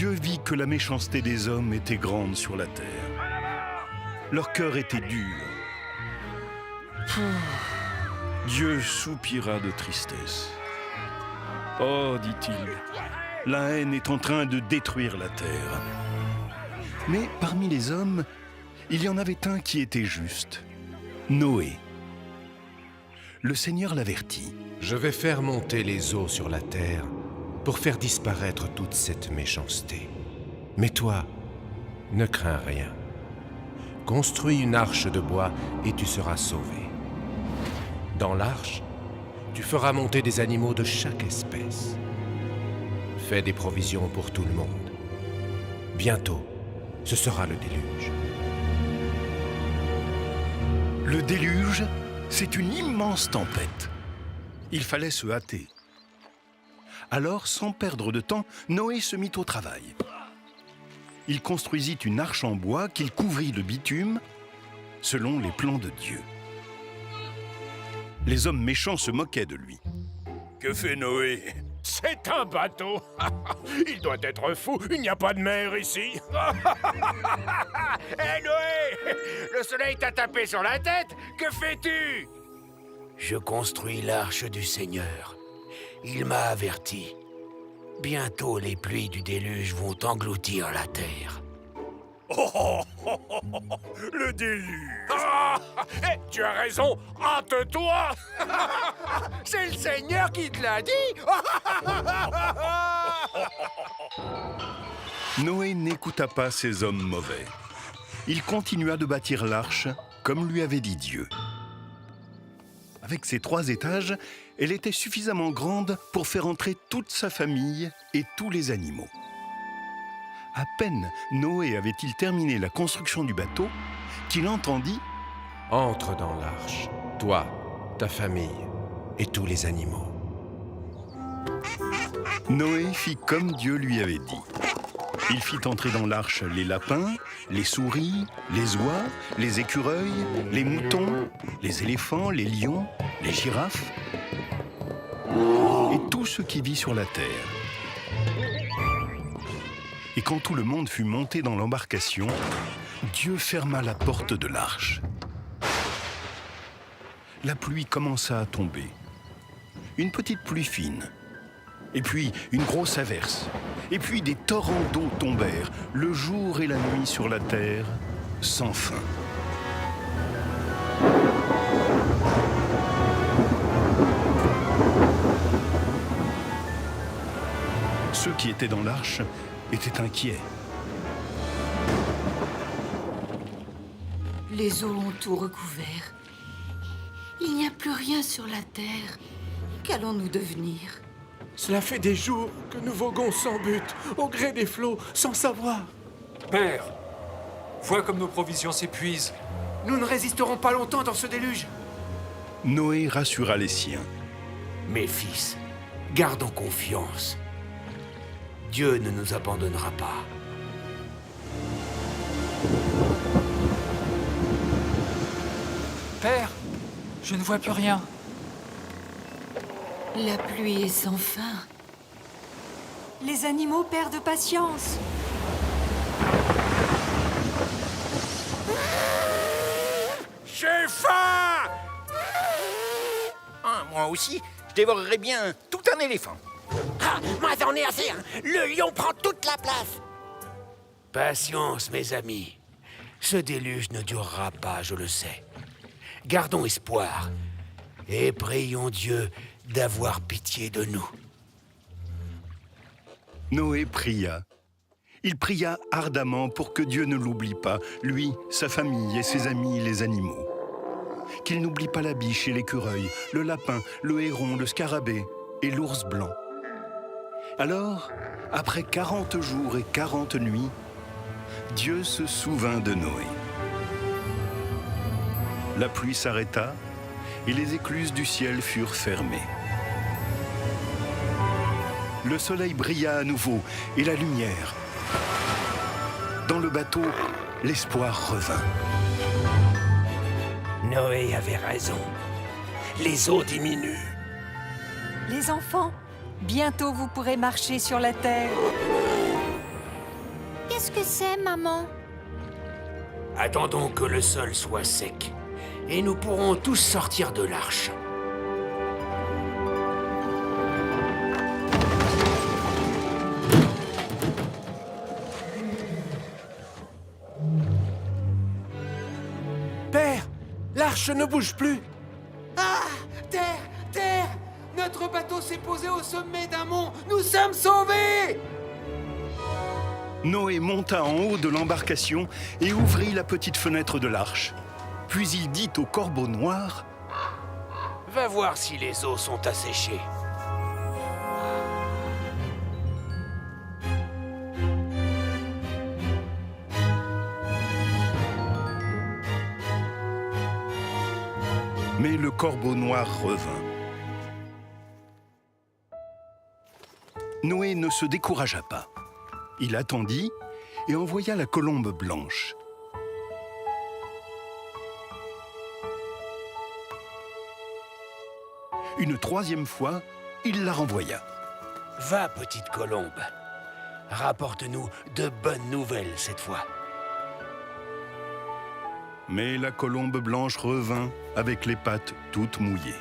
Dieu vit que la méchanceté des hommes était grande sur la terre. Leur cœur était dur. Dieu soupira de tristesse. « Oh, dit-il, la haine est en train de détruire la terre. » Mais parmi les hommes, il y en avait un qui était juste, Noé. Le Seigneur l'avertit. « Je vais faire monter les eaux sur la terre pour faire disparaître toute cette méchanceté. Mais toi, ne crains rien. Construis une arche de bois et tu seras sauvé. Dans l'arche, tu feras monter des animaux de chaque espèce. Fais des provisions pour tout le monde. Bientôt, ce sera le déluge. » Le déluge, c'est une immense tempête. Il fallait se hâter. Alors, sans perdre de temps, Noé se mit au travail. Il construisit une arche en bois qu'il couvrit de bitume, selon les plans de Dieu. Les hommes méchants se moquaient de lui. « Que fait Noé ?»« C'est un bateau. Il doit être fou, il n'y a pas de mer ici. » Hé Noé, le soleil t'a tapé sur la tête, que fais-tu? Je construis l'arche du Seigneur. Il m'a averti. Bientôt les pluies du déluge vont engloutir la terre. Le déluge. Tu as raison, hâte-toi. C'est le Seigneur qui te l'a dit. Noé n'écouta pas ces hommes mauvais. Il continua de bâtir l'arche comme lui avait dit Dieu. Avec ses 3 étages, elle était suffisamment grande pour faire entrer toute sa famille et tous les animaux. À peine Noé avait-il terminé la construction du bateau qu'il entendit « Entre dans l'arche, toi, ta famille et tous les animaux. » Noé fit comme Dieu lui avait dit. Il fit entrer dans l'arche les lapins, les souris, les oies, les écureuils, les moutons, les éléphants, les lions, les girafes et tout ce qui vit sur la terre. Et quand tout le monde fut monté dans l'embarcation, Dieu ferma la porte de l'arche. La pluie commença à tomber. Une petite pluie fine. Et puis une grosse averse. Et puis des torrents d'eau tombèrent, le jour et la nuit sur la terre, sans fin. Ceux qui étaient dans l'arche étaient inquiets. Les eaux ont tout recouvert. Il n'y a plus rien sur la terre. Qu'allons-nous devenir? Cela fait des jours que nous voguons sans but, au gré des flots, sans savoir. Père, vois comme nos provisions s'épuisent. Nous ne résisterons pas longtemps dans ce déluge. Noé rassura les siens. Mes fils, gardons confiance. Dieu ne nous abandonnera pas. Père, je ne vois plus rien. La pluie est sans fin. Les animaux perdent patience. J'ai faim. Moi aussi, je dévorerais bien tout un éléphant. Moi j'en ai assez, hein. Le lion prend toute la place. Patience, mes amis. Ce déluge ne durera pas, je le sais. Gardons espoir et prions Dieu d'avoir pitié de nous. Noé pria. Il pria ardemment pour que Dieu ne l'oublie pas, lui, sa famille et ses amis, les animaux. Qu'il n'oublie pas la biche et l'écureuil, le lapin, le héron, le scarabée et l'ours blanc. Alors, après 40 jours et 40 nuits, Dieu se souvint de Noé. La pluie s'arrêta et les écluses du ciel furent fermées. Le soleil brilla à nouveau et la lumière. Dans le bateau, l'espoir revint. Noé avait raison. Les eaux diminuent. Les enfants, bientôt vous pourrez marcher sur la terre. Qu'est-ce que c'est, maman? Attendons que le sol soit sec, et nous pourrons tous sortir de l'arche. Père, l'arche ne bouge plus. Ah! Terre! Terre! Notre bateau s'est posé au sommet d'un mont. Nous sommes sauvés! Noé monta en haut de l'embarcation et ouvrit la petite fenêtre de l'arche. Puis il dit au corbeau noir: Va voir si les eaux sont asséchées. Mais le corbeau noir revint. Noé ne se découragea pas. Il attendit et envoya la colombe blanche. Une troisième fois, il la renvoya. Va, petite colombe. Rapporte-nous de bonnes nouvelles cette fois. Mais la colombe blanche revint avec les pattes toutes mouillées.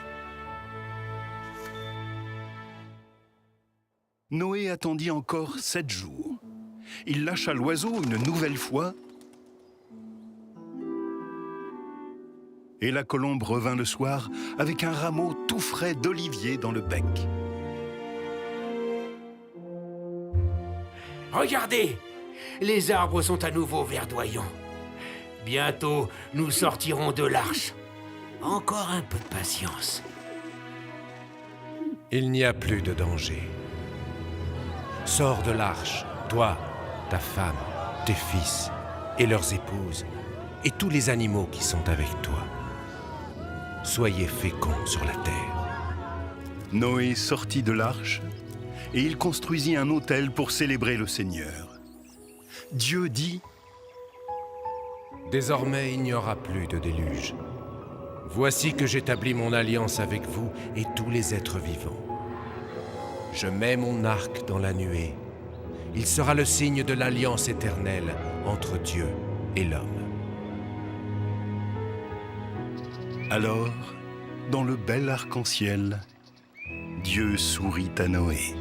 Noé attendit encore 7 jours. Il lâcha l'oiseau une nouvelle fois et la colombe revint le soir avec un rameau tout frais d'olivier dans le bec. Regardez! Les arbres sont à nouveau verdoyants. Bientôt, nous sortirons de l'arche. Encore un peu de patience. Il n'y a plus de danger. Sors de l'arche, toi, ta femme, tes fils et leurs épouses, et tous les animaux qui sont avec toi. Soyez féconds sur la terre. Noé sortit de l'arche et il construisit un autel pour célébrer le Seigneur. Dieu dit: Désormais, il n'y aura plus de déluge. Voici que j'établis mon alliance avec vous et tous les êtres vivants. Je mets mon arc dans la nuée. Il sera le signe de l'alliance éternelle entre Dieu et l'homme. Alors, dans le bel arc-en-ciel, Dieu sourit à Noé.